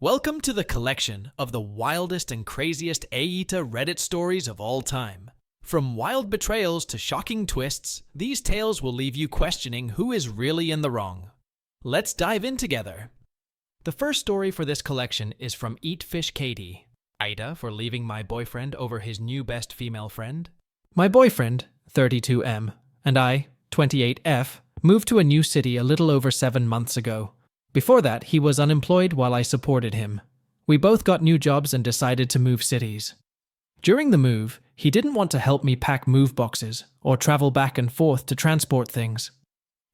Welcome to the collection of the wildest and craziest AITA Reddit stories of all time. From wild betrayals to shocking twists, these tales will leave you questioning who is really in the wrong. Let's dive in together. The first story for this collection is from Eat Fish Katie. AITA for leaving my boyfriend over his new best female friend. My boyfriend, 32M, and I, 28F, moved to a new city a little over 7 months ago. Before that, he was unemployed while I supported him. We both got new jobs and decided to move cities. During the move, he didn't want to help me pack move boxes or travel back and forth to transport things.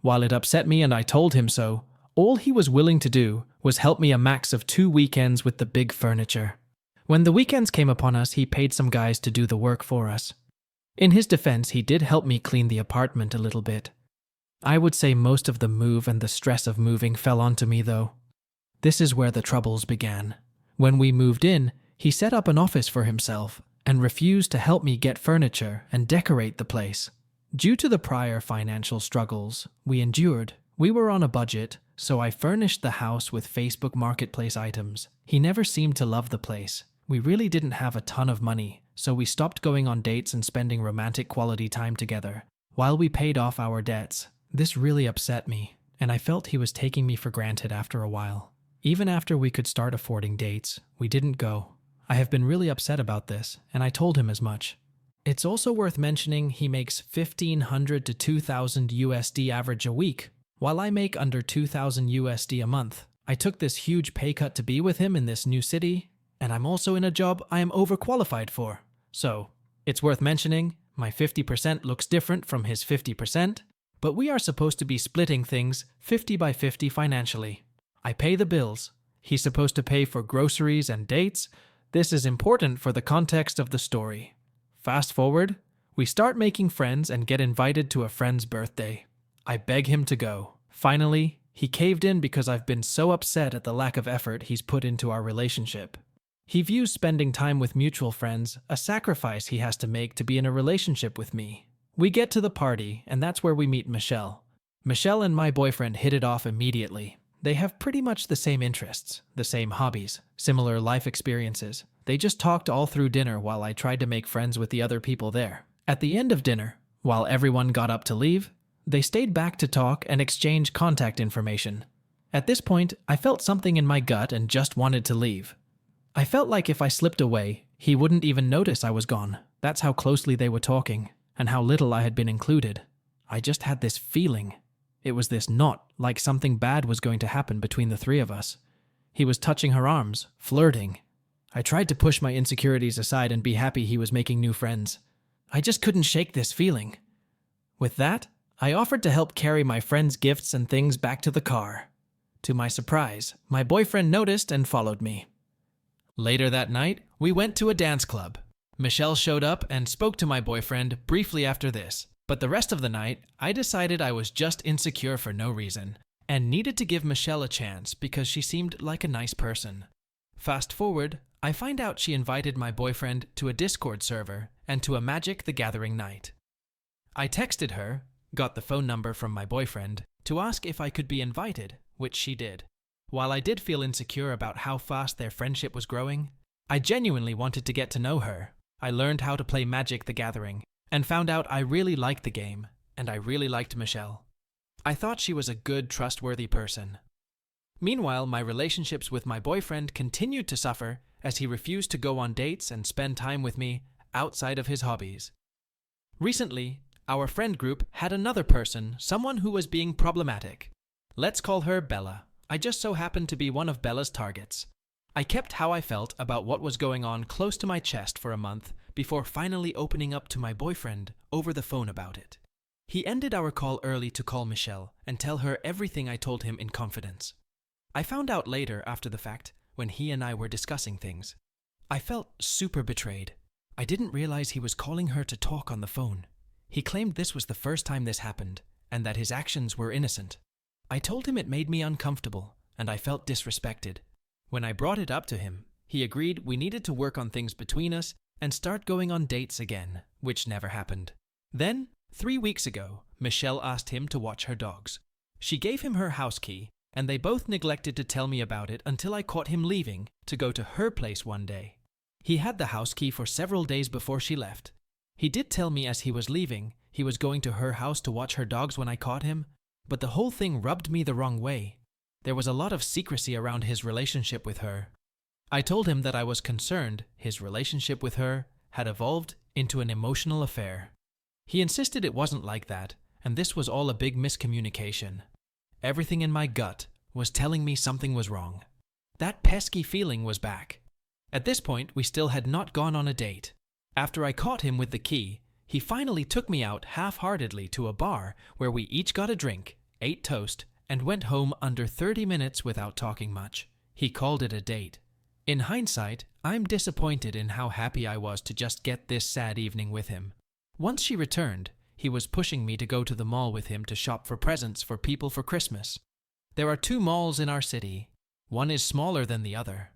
While it upset me and I told him so, all he was willing to do was help me a max of 2 weekends with the big furniture. When the weekends came upon us, he paid some guys to do the work for us. In his defense, he did help me clean the apartment a little bit. I would say most of the move and the stress of moving fell onto me, though. This is where the troubles began. When we moved in, he set up an office for himself and refused to help me get furniture and decorate the place. Due to the prior financial struggles we endured, we were on a budget, so I furnished the house with Facebook Marketplace items. He never seemed to love the place. We really didn't have a ton of money, so we stopped going on dates and spending romantic quality time together while we paid off our debts. This really upset me, and I felt he was taking me for granted after a while. Even after we could start affording dates, we didn't go. I have been really upset about this, and I told him as much. It's also worth mentioning he makes $1,500 to $2,000 USD average a week, while I make under $2,000 USD a month. I took this huge pay cut to be with him in this new city, and I'm also in a job I am overqualified for. So, it's worth mentioning, my 50% looks different from his 50%, but we are supposed to be splitting things 50 by 50 financially. I pay the bills. He's supposed to pay for groceries and dates. This is important for the context of the story. Fast forward, we start making friends and get invited to a friend's birthday. I beg him to go. Finally, he caved in because I've been so upset at the lack of effort he's put into our relationship. He views spending time with mutual friends a sacrifice he has to make to be in a relationship with me. We get to the party, and that's where we meet Michelle. Michelle and my boyfriend hit it off immediately. They have pretty much the same interests, the same hobbies, similar life experiences. They just talked all through dinner while I tried to make friends with the other people there. At the end of dinner, while everyone got up to leave, they stayed back to talk and exchange contact information. At this point, I felt something in my gut and just wanted to leave. I felt like if I slipped away, he wouldn't even notice I was gone. That's how closely they were talking, and how little I had been included. I just had this feeling. It was this knot, like something bad was going to happen between the three of us. He was touching her arms, flirting. I tried to push my insecurities aside and be happy he was making new friends. I just couldn't shake this feeling. With that, I offered to help carry my friend's gifts and things back to the car. To my surprise, my boyfriend noticed and followed me. Later that night, we went to a dance club. Michelle showed up and spoke to my boyfriend briefly after this, but the rest of the night, I decided I was just insecure for no reason, and needed to give Michelle a chance because she seemed like a nice person. Fast forward, I find out she invited my boyfriend to a Discord server and to a Magic the Gathering night. I texted her, got the phone number from my boyfriend, to ask if I could be invited, which she did. While I did feel insecure about how fast their friendship was growing, I genuinely wanted to get to know her. I learned how to play Magic the Gathering, and found out I really liked the game, and I really liked Michelle. I thought she was a good, trustworthy person. Meanwhile, my relationships with my boyfriend continued to suffer as he refused to go on dates and spend time with me outside of his hobbies. Recently, our friend group had another person, someone who was being problematic. Let's call her Bella. I just so happened to be one of Bella's targets. I kept how I felt about what was going on close to my chest for a month before finally opening up to my boyfriend over the phone about it. He ended our call early to call Michelle and tell her everything I told him in confidence. I found out later after the fact when he and I were discussing things. I felt super betrayed. I didn't realize he was calling her to talk on the phone. He claimed this was the first time this happened and that his actions were innocent. I told him it made me uncomfortable and I felt disrespected. When I brought it up to him, he agreed we needed to work on things between us and start going on dates again, which never happened. Then, 3 weeks ago, Michelle asked him to watch her dogs. She gave him her house key and they both neglected to tell me about it until I caught him leaving to go to her place one day. He had the house key for several days before she left. He did tell me as he was leaving he was going to her house to watch her dogs when I caught him, but the whole thing rubbed me the wrong way. There was a lot of secrecy around his relationship with her. I told him that I was concerned his relationship with her had evolved into an emotional affair. He insisted it wasn't like that, and this was all a big miscommunication. Everything in my gut was telling me something was wrong. That pesky feeling was back. At this point, we still had not gone on a date. After I caught him with the key, he finally took me out half-heartedly to a bar where we each got a drink, ate toast, and went home under 30 minutes without talking much. He called it a date. In hindsight, I'm disappointed in how happy I was to just get this sad evening with him. Once she returned, he was pushing me to go to the mall with him to shop for presents for people for Christmas. There are 2 malls in our city. One is smaller than the other.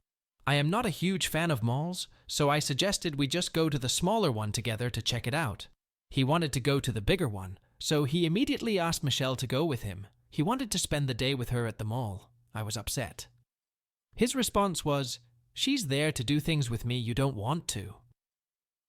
I am not a huge fan of malls, so I suggested we just go to the smaller one together to check it out. He wanted to go to the bigger one, so he immediately asked Michelle to go with him. He wanted to spend the day with her at the mall. I was upset. His response was, "She's there to do things with me you don't want to."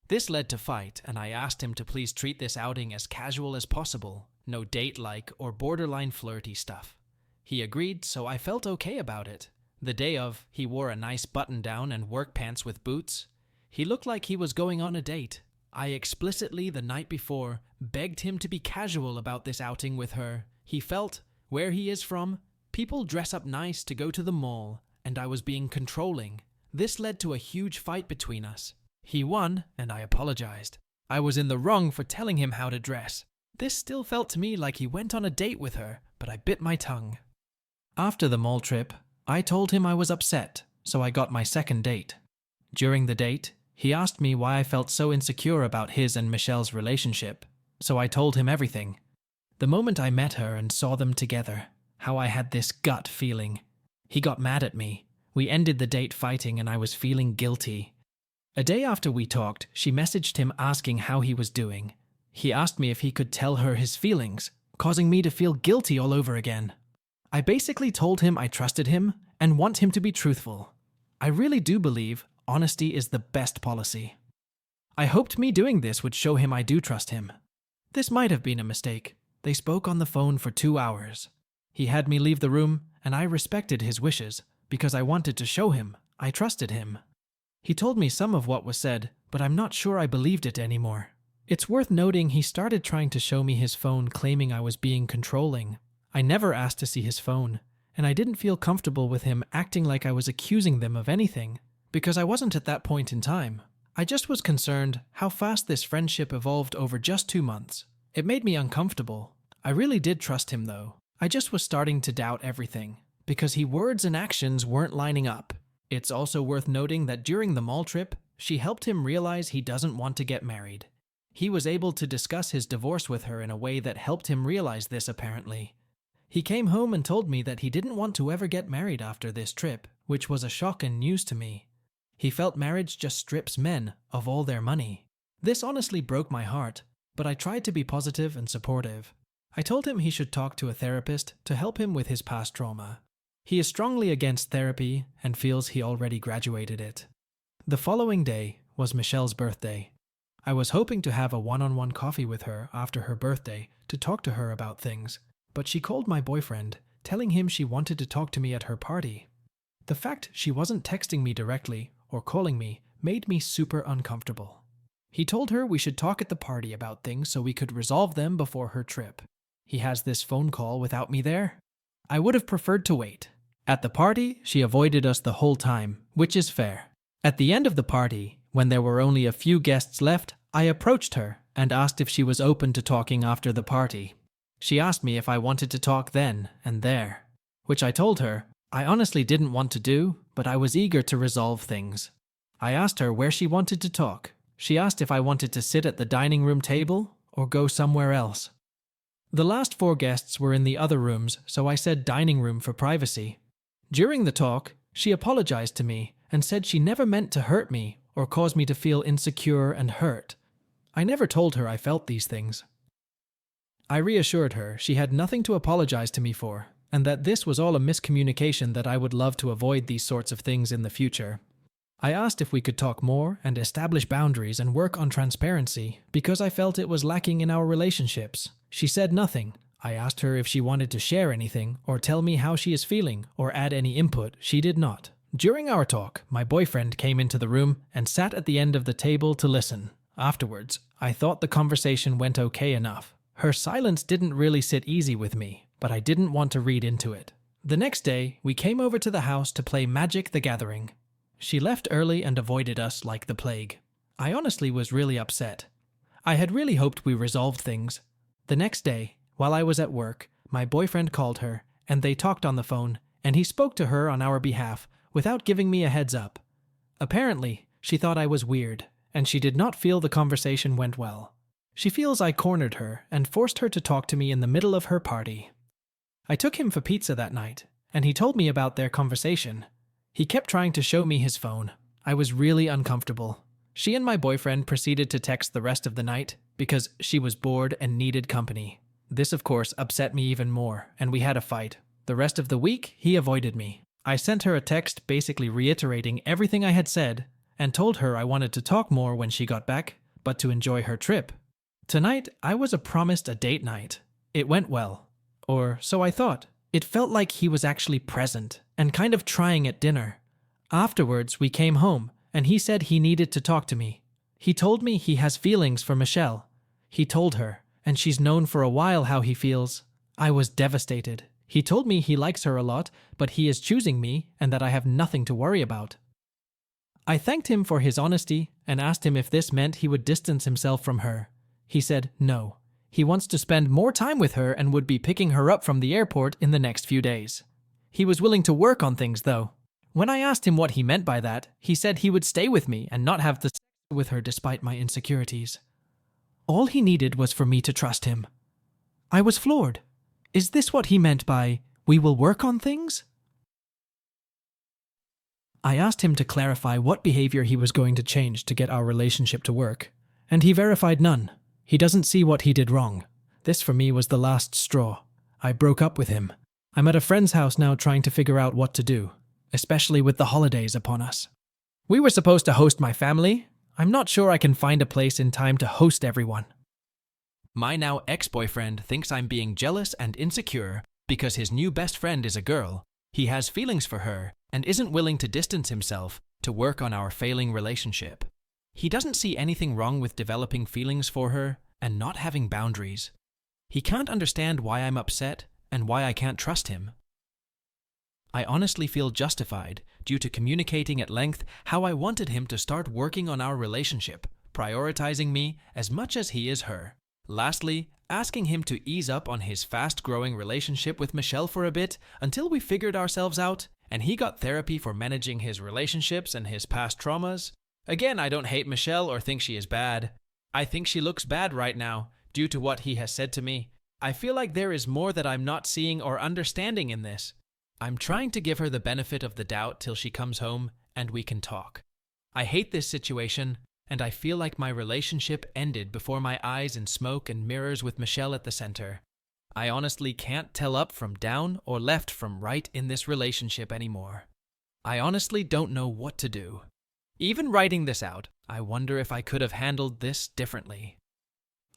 This led to fight, and I asked him to please treat this outing as casual as possible, no date-like or borderline flirty stuff. He agreed, so I felt okay about it. The day of, he wore a nice button-down and work pants with boots. He looked like he was going on a date. I explicitly, the night before, begged him to be casual about this outing with her. He felt, where he is from, people dress up nice to go to the mall, and I was being controlling. This led to a huge fight between us. He won, and I apologized. I was in the wrong for telling him how to dress. This still felt to me like he went on a date with her, but I bit my tongue. After the mall trip, I told him I was upset, so I got my second date. During the date, he asked me why I felt so insecure about his and Michelle's relationship, so I told him everything. The moment I met her and saw them together, how I had this gut feeling. He got mad at me. We ended the date fighting and I was feeling guilty. A day after we talked, she messaged him asking how he was doing. He asked me if he could tell her his feelings, causing me to feel guilty all over again. I basically told him I trusted him and want him to be truthful. I really do believe honesty is the best policy. I hoped me doing this would show him I do trust him. This might have been a mistake. They spoke on the phone for 2 hours. He had me leave the room, and I respected his wishes because I wanted to show him I trusted him. He told me some of what was said, but I'm not sure I believed it anymore. It's worth noting he started trying to show me his phone, claiming I was being controlling. I never asked to see his phone, and I didn't feel comfortable with him acting like I was accusing them of anything, because I wasn't at that point in time. I just was concerned how fast this friendship evolved over just 2 months. It made me uncomfortable. I really did trust him though. I just was starting to doubt everything, because his words and actions weren't lining up. It's also worth noting that during the mall trip, she helped him realize he doesn't want to get married. He was able to discuss his divorce with her in a way that helped him realize this apparently. He came home and told me that he didn't want to ever get married after this trip, which was a shock and news to me. He felt marriage just strips men of all their money. This honestly broke my heart, but I tried to be positive and supportive. I told him he should talk to a therapist to help him with his past trauma. He is strongly against therapy and feels he already graduated it. The following day was Michelle's birthday. I was hoping to have a one-on-one coffee with her after her birthday to talk to her about things, but she called my boyfriend, telling him she wanted to talk to me at her party. The fact she wasn't texting me directly or calling me made me super uncomfortable. He told her we should talk at the party about things so we could resolve them before her trip. He has this phone call without me there. I would have preferred to wait. At the party, she avoided us the whole time, which is fair. At the end of the party, when there were only a few guests left, I approached her and asked if she was open to talking after the party. She asked me if I wanted to talk then and there, which I told her I honestly didn't want to do, but I was eager to resolve things. I asked her where she wanted to talk. She asked if I wanted to sit at the dining room table or go somewhere else. The last 4 guests were in the other rooms, so I said dining room for privacy. During the talk, she apologized to me and said she never meant to hurt me or cause me to feel insecure and hurt. I never told her I felt these things. I reassured her she had nothing to apologize to me for, and that this was all a miscommunication, that I would love to avoid these sorts of things in the future. I asked if we could talk more and establish boundaries and work on transparency because I felt it was lacking in our relationships. She said nothing. I asked her if she wanted to share anything or tell me how she is feeling or add any input. She did not. During our talk, my boyfriend came into the room and sat at the end of the table to listen. Afterwards, I thought the conversation went okay enough. Her silence didn't really sit easy with me, but I didn't want to read into it. The next day, we came over to the house to play Magic the Gathering. She left early and avoided us like the plague. I honestly was really upset. I had really hoped we resolved things. The next day, while I was at work, my boyfriend called her, and they talked on the phone, and he spoke to her on our behalf without giving me a heads up. Apparently, she thought I was weird, and she did not feel the conversation went well. She feels I cornered her and forced her to talk to me in the middle of her party. I took him for pizza that night, and he told me about their conversation. He kept trying to show me his phone. I was really uncomfortable. She and my boyfriend proceeded to text the rest of the night because she was bored and needed company. This, of course, upset me even more, and we had a fight. The rest of the week, he avoided me. I sent her a text basically reiterating everything I had said and told her I wanted to talk more when she got back, but to enjoy her trip. Tonight, I was promised a date night. It went well. Or so I thought. It felt like he was actually present and kind of trying at dinner. Afterwards, we came home, and he said he needed to talk to me. He told me he has feelings for Michelle. He told her, and she's known for a while how he feels. I was devastated. He told me he likes her a lot, but he is choosing me and that I have nothing to worry about. I thanked him for his honesty and asked him if this meant he would distance himself from her. He said no. He wants to spend more time with her and would be picking her up from the airport in the next few days. He was willing to work on things, though. When I asked him what he meant by that, he said he would stay with me and not have the sex with her despite my insecurities. All he needed was for me to trust him. I was floored. Is this what he meant by, "we will work on things"? I asked him to clarify what behavior he was going to change to get our relationship to work, and he verified none. He doesn't see what he did wrong. This for me was the last straw. I broke up with him. I'm at a friend's house now trying to figure out what to do, especially with the holidays upon us. We were supposed to host my family. I'm not sure I can find a place in time to host everyone. My now ex-boyfriend thinks I'm being jealous and insecure because his new best friend is a girl. He has feelings for her and isn't willing to distance himself to work on our failing relationship. He doesn't see anything wrong with developing feelings for her and not having boundaries. He can't understand why I'm upset and why I can't trust him. I honestly feel justified due to communicating at length how I wanted him to start working on our relationship, prioritizing me as much as he is her. Lastly, asking him to ease up on his fast-growing relationship with Michelle for a bit until we figured ourselves out and he got therapy for managing his relationships and his past traumas. Again, I don't hate Michelle or think she is bad. I think she looks bad right now due to what he has said to me. I feel like there is more that I'm not seeing or understanding in this. I'm trying to give her the benefit of the doubt till she comes home and we can talk. I hate this situation, and I feel like my relationship ended before my eyes in smoke and mirrors with Michelle at the center. I honestly can't tell up from down or left from right in this relationship anymore. I honestly don't know what to do. Even writing this out, I wonder if I could have handled this differently.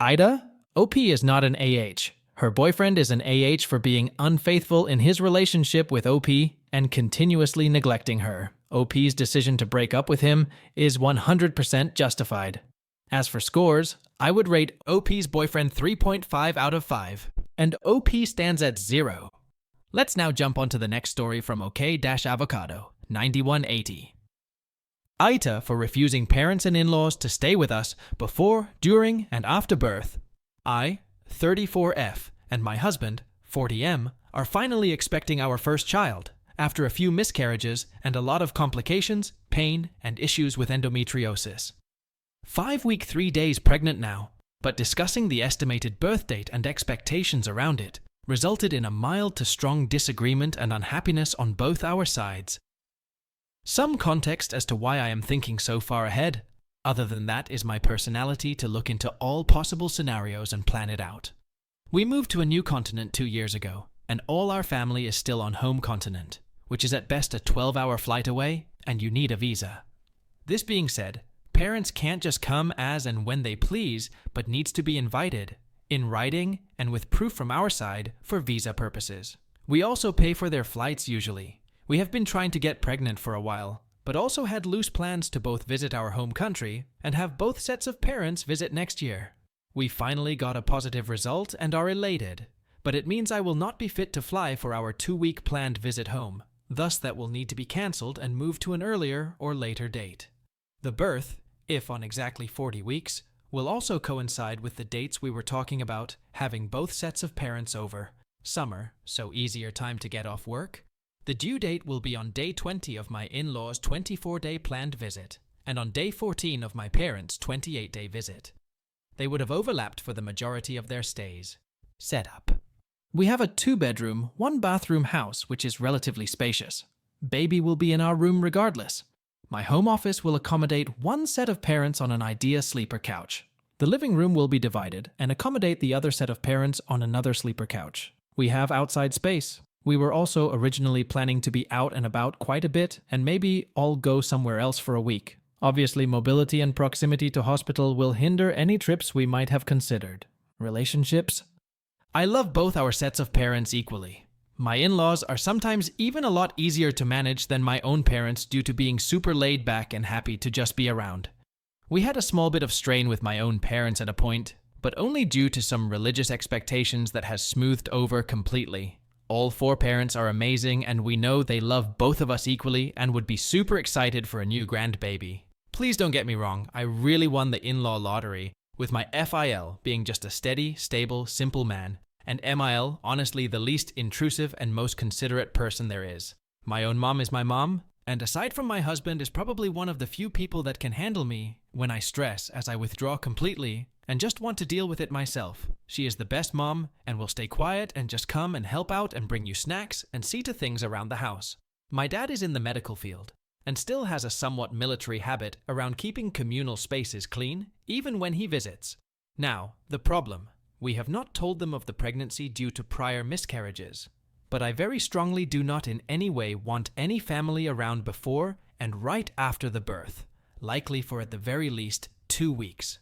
AITA? OP is not an AH. Her boyfriend is an AH for being unfaithful in his relationship with OP and continuously neglecting her. OP's decision to break up with him is 100% justified. As for scores, I would rate OP's boyfriend 3.5 out of 5, and OP stands at 0. Let's now jump onto the next story from OK-Avocado, 9180. AITA for refusing parents and in-laws to stay with us before, during, and after birth. I, 34F, and my husband, 40M, are finally expecting our first child, after a few miscarriages and a lot of complications, pain, and issues with endometriosis. 5 weeks 3 days pregnant now, but discussing the estimated birth date and expectations around it resulted in a mild to strong disagreement and unhappiness on both our sides. Some context as to why I am thinking so far ahead. Other than that is my personality to look into all possible scenarios and plan it out. We moved to a new continent 2 years ago, and all our family is still on home continent, which is at best a 12-hour flight away, and you need a visa. This being said, parents can't just come as and when they please, but needs to be invited, in writing and with proof from our side for visa purposes. We also pay for their flights usually. We have been trying to get pregnant for a while, but also had loose plans to both visit our home country and have both sets of parents visit next year. We finally got a positive result and are elated, but it means I will not be fit to fly for our 2-week planned visit home. Thus that will need to be cancelled and moved to an earlier or later date. The birth, if on exactly 40 weeks, will also coincide with the dates we were talking about, having both sets of parents over. Summer, so easier time to get off work. The due date will be on day 20 of my in-laws' 24-day planned visit, and on day 14 of my parents' 28-day visit. They would have overlapped for the majority of their stays. Setup. We have a 2-bedroom, 1-bathroom house which is relatively spacious. Baby will be in our room regardless. My home office will accommodate 1 set of parents on an AITA sleeper couch. The living room will be divided and accommodate the other set of parents on another sleeper couch. We have outside space. We were also originally planning to be out and about quite a bit and maybe all go somewhere else for a week. Obviously, mobility and proximity to hospital will hinder any trips we might have considered. Relationships? I love both our sets of parents equally. My in-laws are sometimes even a lot easier to manage than my own parents due to being super laid back and happy to just be around. We had a small bit of strain with my own parents at a point, but only due to some religious expectations that has smoothed over completely. All 4 parents are amazing and we know they love both of us equally and would be super excited for a new grandbaby. Please don't get me wrong, I really won the in-law lottery, with my FIL being just a steady, stable, simple man, and MIL honestly the least intrusive and most considerate person there is. My own mom is my mom, and aside from my husband is probably one of the few people that can handle me when I stress as I withdraw completely and just want to deal with it myself. She is the best mom and will stay quiet and just come and help out and bring you snacks and see to things around the house. My dad is in the medical field and still has a somewhat military habit around keeping communal spaces clean, even when he visits. Now, the problem. We have not told them of the pregnancy due to prior miscarriages, but I very strongly do not in any way want any family around before and right after the birth, likely for at the very least 2 weeks.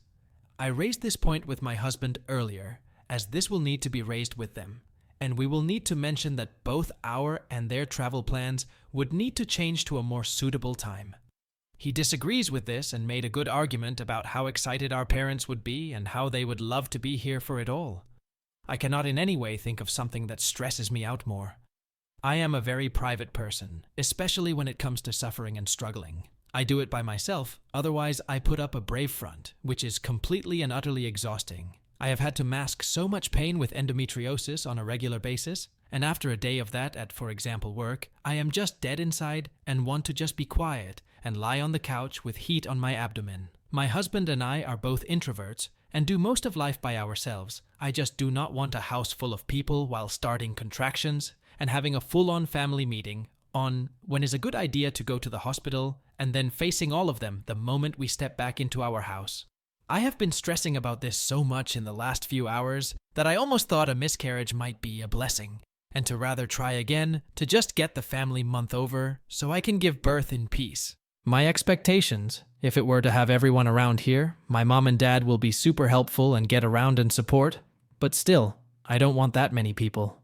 I raised this point with my husband earlier, as this will need to be raised with them, and we will need to mention that both our and their travel plans would need to change to a more suitable time. He disagrees with this and made a good argument about how excited our parents would be and how they would love to be here for it all. I cannot in any way think of something that stresses me out more. I am a very private person, especially when it comes to suffering and struggling. I do it by myself, otherwise I put up a brave front, which is completely and utterly exhausting. I have had to mask so much pain with endometriosis on a regular basis, and after a day of that at, for example, work, I am just dead inside and want to just be quiet and lie on the couch with heat on my abdomen. My husband and I are both introverts and do most of life by ourselves. I just do not want a house full of people while starting contractions and having a full-on family meeting on when is a good idea to go to the hospital and then facing all of them the moment we step back into our house. I have been stressing about this so much in the last few hours that I almost thought a miscarriage might be a blessing, and to rather try again to just get the family month over so I can give birth in peace. My expectations, if it were to have everyone around here, my mom and dad will be super helpful and get around and support, but still, I don't want that many people.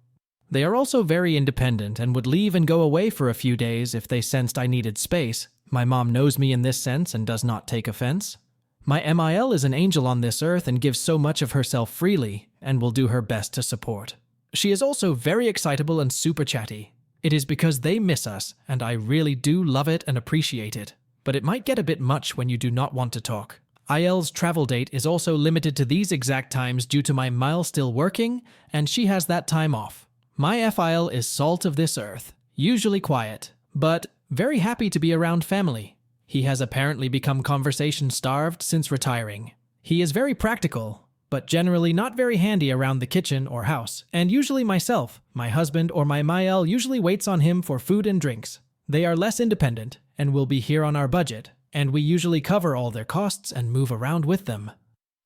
They are also very independent and would leave and go away for a few days if they sensed I needed space. My mom knows me in this sense and does not take offense. My MIL is an angel on this earth and gives so much of herself freely and will do her best to support. She is also very excitable and super chatty. It is because they miss us, and I really do love it and appreciate it. But it might get a bit much when you do not want to talk. IL's travel date is also limited to these exact times due to my Mile still working, and she has that time off. My FIL is salt of this earth, usually quiet, but very happy to be around family. He has apparently become conversation-starved since retiring. He is very practical, but generally not very handy around the kitchen or house, and usually myself, my husband, or my Mael usually waits on him for food and drinks. They are less independent, and will be here on our budget, and we usually cover all their costs and move around with them.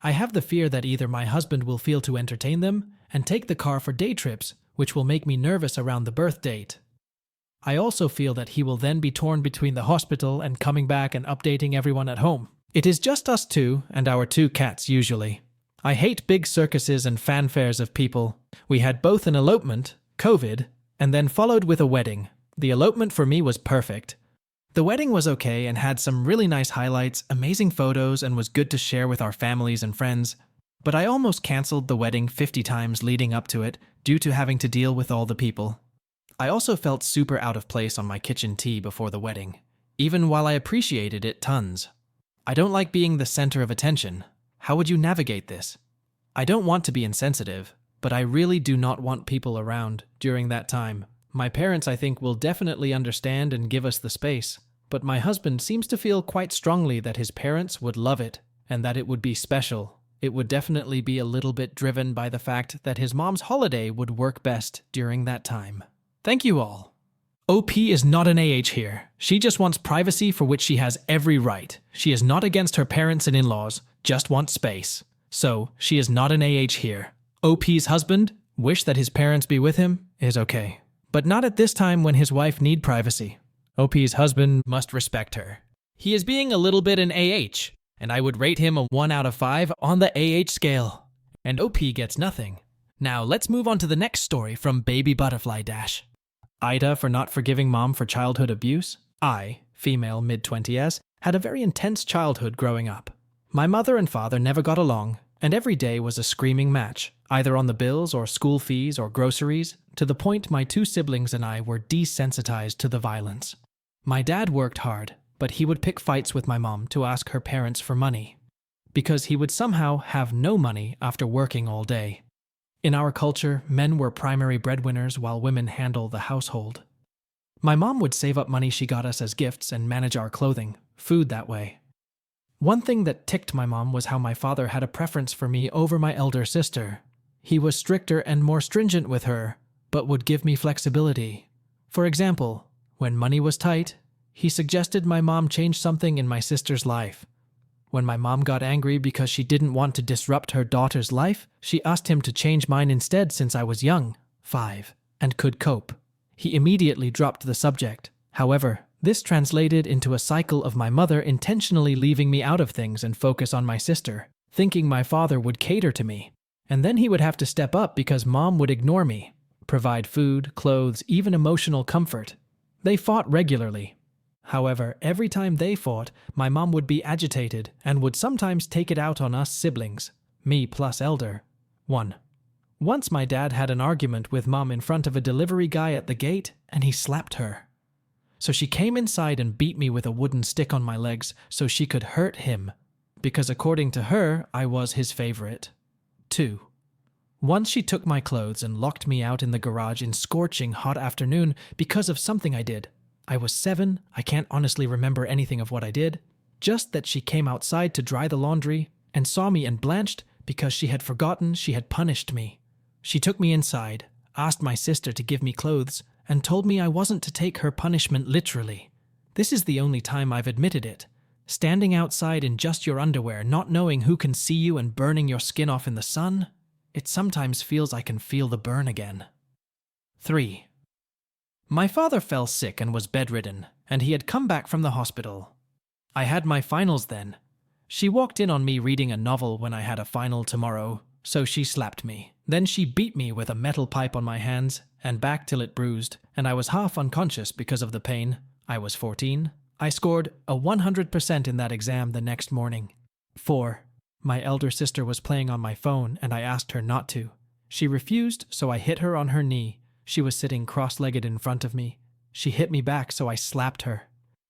I have the fear that either my husband will fail to entertain them and take the car for day trips, which will make me nervous around the birth date. I also feel that he will then be torn between the hospital and coming back and updating everyone at home. It is just us two and our 2 cats usually. I hate big circuses and fanfares of people. We had both an elopement, COVID, and then followed with a wedding. The elopement for me was perfect. The wedding was okay and had some really nice highlights, amazing photos, and was good to share with our families and friends. But I almost cancelled the wedding 50 times leading up to it due to having to deal with all the people. I also felt super out of place on my kitchen tea before the wedding, even while I appreciated it tons. I don't like being the center of attention. How would you navigate this? I don't want to be insensitive, but I really do not want people around during that time. My parents, I think, will definitely understand and give us the space, but my husband seems to feel quite strongly that his parents would love it and that it would be special. It would definitely be a little bit driven by the fact that his mom's holiday would work best during that time. Thank you all. OP is not an AH here. She just wants privacy for which she has every right. She is not against her parents and in-laws, just wants space. So, she is not an AH here. OP's husband, wish that his parents be with him, is okay. But not at this time when his wife need privacy. OP's husband must respect her. He is being a little bit an AH, and I would rate him a 1 out of 5 on the AH scale. And OP gets nothing. Now let's move on to the next story from Baby Butterfly Dash. AITA for not forgiving mom for childhood abuse. I, female mid-20s, had a very intense childhood growing up. My mother and father never got along, and every day was a screaming match, either on the bills or school fees or groceries, to the point my 2 siblings and I were desensitized to the violence. My dad worked hard, but he would pick fights with my mom to ask her parents for money, because he would somehow have no money after working all day. In our culture, men were primary breadwinners while women handle the household. My mom would save up money she got us as gifts and manage our clothing, food that way. One thing that ticked my mom was how my father had a preference for me over my elder sister. He was stricter and more stringent with her, but would give me flexibility. For example, when money was tight, he suggested my mom change something in my sister's life. When my mom got angry because she didn't want to disrupt her daughter's life, she asked him to change mine instead since I was young, 5, and could cope. He immediately dropped the subject. However, this translated into a cycle of my mother intentionally leaving me out of things and focus on my sister, thinking my father would cater to me. And then he would have to step up because mom would ignore me, provide food, clothes, even emotional comfort. They fought regularly. However, every time they fought, my mom would be agitated and would sometimes take it out on us siblings, me plus elder. 1. Once my dad had an argument with mom in front of a delivery guy at the gate, and he slapped her. So she came inside and beat me with a wooden stick on my legs so she could hurt him, because according to her, I was his favorite. 2. Once she took my clothes and locked me out in the garage in scorching hot afternoon because of something I did. I was 7, I can't honestly remember anything of what I did, just that she came outside to dry the laundry and saw me and blanched because she had forgotten she had punished me. She took me inside, asked my sister to give me clothes, and told me I wasn't to take her punishment literally. This is the only time I've admitted it. Standing outside in just your underwear, not knowing who can see you and burning your skin off in the sun, it sometimes feels I can feel the burn again. 3. My father fell sick and was bedridden, and he had come back from the hospital. I had my finals then. She walked in on me reading a novel when I had a final tomorrow, so she slapped me. Then she beat me with a metal pipe on my hands and back till it bruised, and I was half unconscious because of the pain. I was 14. I scored a 100% in that exam the next morning. 4. My elder sister was playing on my phone and I asked her not to. She refused, so I hit her on her knee. She was sitting cross-legged in front of me. She hit me back, so I slapped her.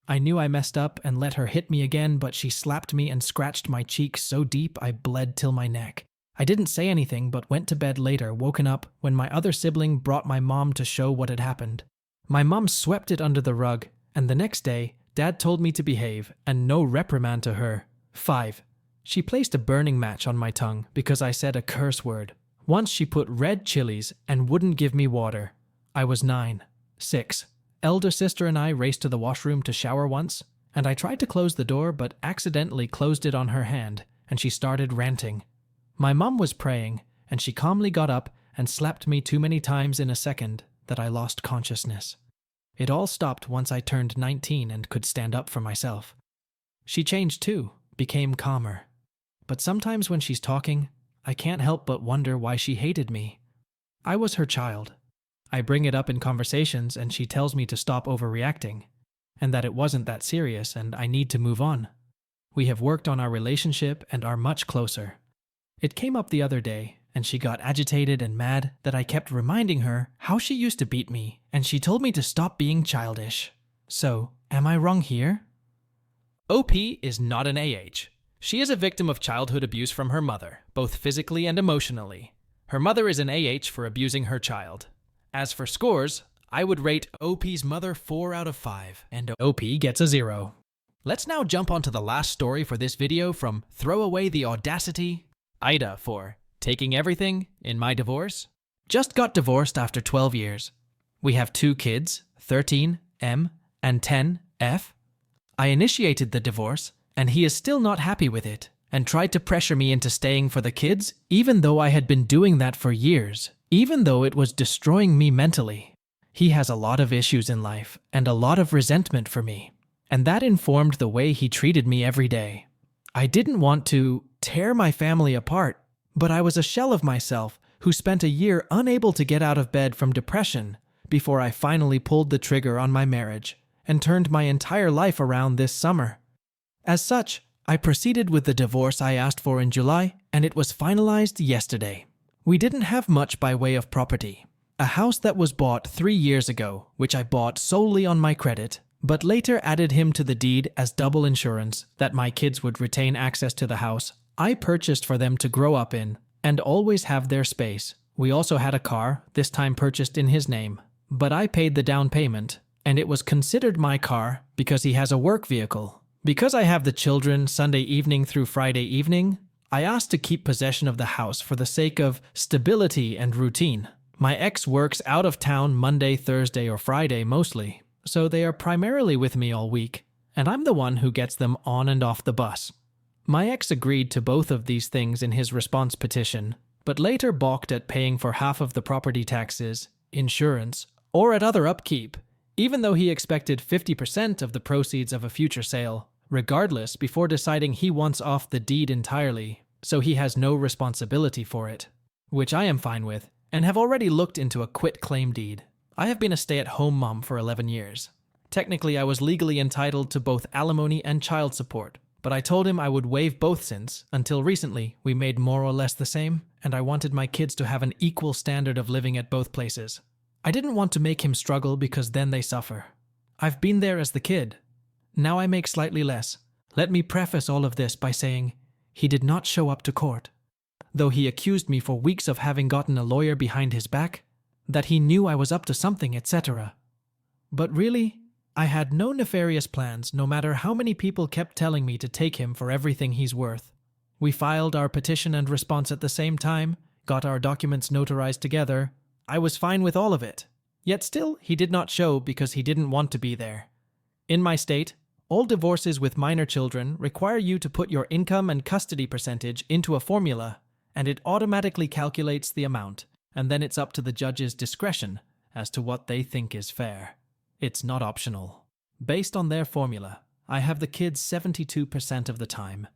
I knew I messed up and let her hit me again, but she slapped me and scratched my cheek so deep I bled till my neck. I didn't say anything but went to bed later, woken up when my other sibling brought my mom to show what had happened. My mom swept it under the rug, and the next day, Dad told me to behave and no reprimand to her. 5. She placed a burning match on my tongue because I said a curse word. Once she put red chilies and wouldn't give me water. I was 9. 6. Elder sister and I raced to the washroom to shower once, and I tried to close the door but accidentally closed it on her hand, and she started ranting. My mom was praying, and she calmly got up and slapped me too many times in a second that I lost consciousness. It all stopped once I turned 19 and could stand up for myself. She changed too, became calmer. But sometimes when she's talking, I can't help but wonder why she hated me. I was her child. I bring it up in conversations and she tells me to stop overreacting, and that it wasn't that serious and I need to move on. We have worked on our relationship and are much closer. It came up the other day, and she got agitated and mad that I kept reminding her how she used to beat me, and she told me to stop being childish. So, am I wrong here? OP is not an AH. She is a victim of childhood abuse from her mother, both physically and emotionally. Her mother is an AH for abusing her child. As for scores, I would rate OP's mother 4 out of 5, and OP gets a 0. Let's now jump onto the last story for this video from Throw Away the Audacity, AITA for Taking Everything in My Divorce. Just got divorced after 12 years. We have 2 kids, 13, M, and 10, F. I initiated the divorce, and he is still not happy with it, and tried to pressure me into staying for the kids, even though I had been doing that for years, even though it was destroying me mentally. He has a lot of issues in life, and a lot of resentment for me, and that informed the way he treated me every day. I didn't want to tear my family apart, but I was a shell of myself who spent a year unable to get out of bed from depression before I finally pulled the trigger on my marriage and turned my entire life around this summer. As such, I proceeded with the divorce I asked for in July, and it was finalized yesterday. We didn't have much by way of property. A house that was bought 3 years ago, which I bought solely on my credit, but later added him to the deed as double insurance that my kids would retain access to the house I purchased for them to grow up in and always have their space. We also had a car, this time purchased in his name, but I paid the down payment, and it was considered my car because he has a work vehicle. Because I have the children Sunday evening through Friday evening, I asked to keep possession of the house for the sake of stability and routine. My ex works out of town Monday, Thursday, or Friday mostly, so they are primarily with me all week, and I'm the one who gets them on and off the bus. My ex agreed to both of these things in his response petition, but later balked at paying for half of the property taxes, insurance, or at other upkeep, even though he expected 50% of the proceeds of a future sale, regardless, before deciding he wants off the deed entirely, so he has no responsibility for it, which I am fine with, and have already looked into a quit-claim deed. I have been a stay-at-home mom for 11 years. Technically, I was legally entitled to both alimony and child support, but I told him I would waive both since, until recently, we made more or less the same, and I wanted my kids to have an equal standard of living at both places. I didn't want to make him struggle because then they suffer. I've been there as the kid. Now I make slightly less. Let me preface all of this by saying he did not show up to court, though he accused me for weeks of having gotten a lawyer behind his back, that he knew I was up to something, etc. But really, I had no nefarious plans, no matter how many people kept telling me to take him for everything he's worth. We filed our petition and response at the same time, got our documents notarized together. I was fine with all of it. Yet still, he did not show because he didn't want to be there. In my state, all divorces with minor children require you to put your income and custody percentage into a formula, and it automatically calculates the amount, and then it's up to the judge's discretion as to what they think is fair. It's not optional. Based on their formula, I have the kids 72% of the time.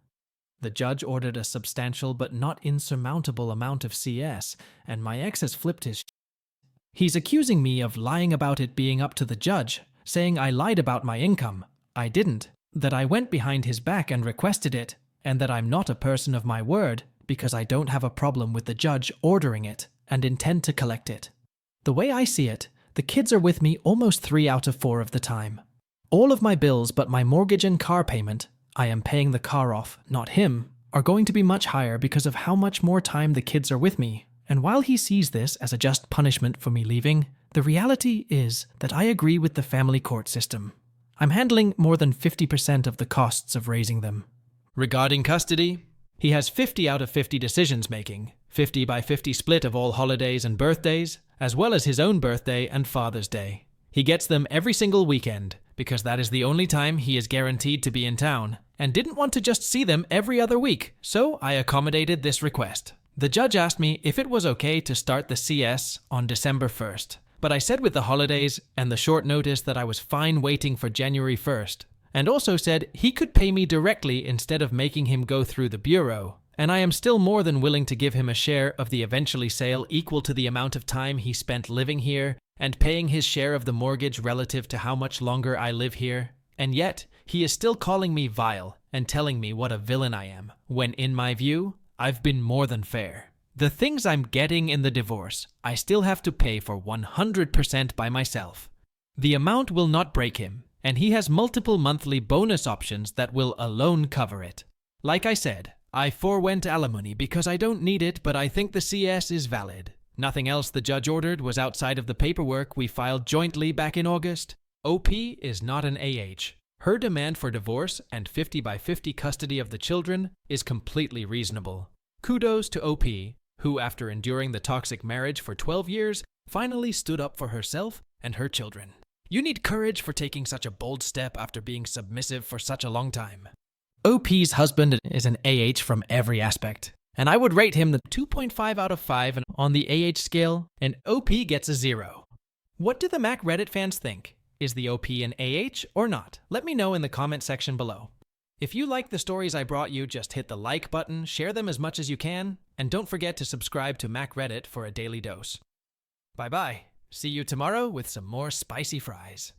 The judge ordered a substantial but not insurmountable amount of CS, and my ex has flipped his shit. He's accusing me of lying about it being up to the judge, saying I lied about my income. I didn't. That I went behind his back and requested it, and that I'm not a person of my word because I don't have a problem with the judge ordering it and intend to collect it. The way I see it, the kids are with me almost 3 out of 4 of the time. All of my bills but my mortgage and car payment, I am paying the car off, not him, are going to be much higher because of how much more time the kids are with me. And while he sees this as a just punishment for me leaving, the reality is that I agree with the family court system. I'm handling more than 50% of the costs of raising them. Regarding custody, he has 50 out of 50 decisions making, 50 by 50 split of all holidays and birthdays, as well as his own birthday and Father's Day. He gets them every single weekend, because that is the only time he is guaranteed to be in town, and didn't want to just see them every other week, so I accommodated this request. The judge asked me if it was okay to start the CS on December 1st, but I said with the holidays and the short notice that I was fine waiting for January 1st, and also said he could pay me directly instead of making him go through the bureau, and I am still more than willing to give him a share of the eventually sale equal to the amount of time he spent living here and paying his share of the mortgage relative to how much longer I live here. And yet, he is still calling me vile and telling me what a villain I am, when in my view, I've been more than fair. The things I'm getting in the divorce, I still have to pay for 100% by myself. The amount will not break him, and he has multiple monthly bonus options that will alone cover it. Like I said, I forewent alimony because I don't need it, but I think the CS is valid. Nothing else the judge ordered was outside of the paperwork we filed jointly back in August. OP is not an AH. Her demand for divorce and 50/50 custody of the children is completely reasonable. Kudos to OP, who after enduring the toxic marriage for 12 years, finally stood up for herself and her children. You need courage for taking such a bold step after being submissive for such a long time. OP's husband is an AH from every aspect, and I would rate him the 2.5 out of 5 on the AH scale, and OP gets a 0. What do the Mac Reddit fans think? Is the OP an AH or not? Let me know in the comment section below. If you like the stories I brought you, just hit the like button, share them as much as you can, and don't forget to subscribe to Mac Reddit for a daily dose. Bye-bye. See you tomorrow with some more spicy fries.